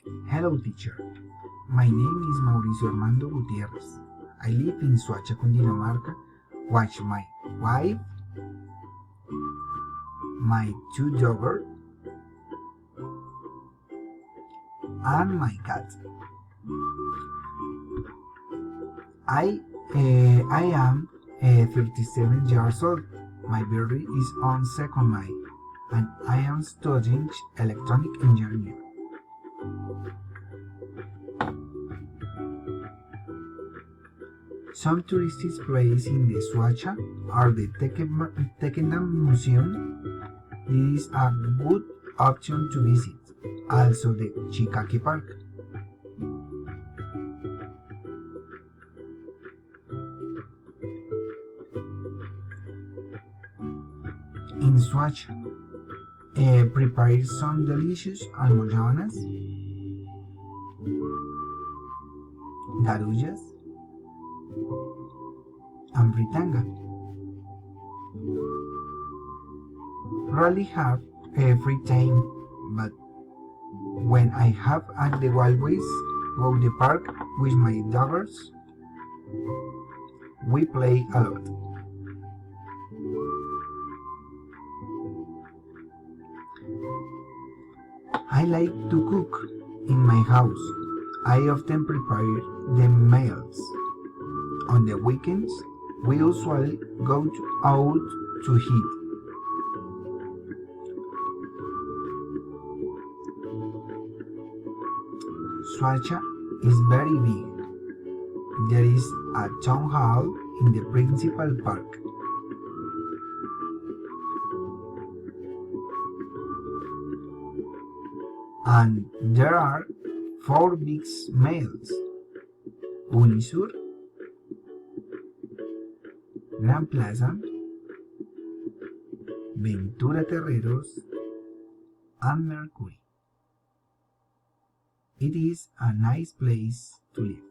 Hello, teacher. My name is Mauricio Armando Gutierrez. I live in Soacha, Cundinamarca. Watch my wife, my two dogs, and my cat. I am 37 years old. My birthday is on 2nd May, and I am studying electronic engineering. Some tourist places in the Soacha are the Tekendam Museum. This is a good option to visit. Also the Chikaki Park. In Soacha, prepare some delicious almojábanas, garullas, and fritanga. Rarely have free time, but when I have at the Walways go to the park with my daughters, we play a lot. I like to cook in my house. I often prepare the meals. On the weekends, we usually go out to eat. Soacha is very big. There is a town hall in the principal park. And there are 4 big malls: Unisur, Gran Plaza, Ventura Terreros, and Mercury. It is a nice place to live.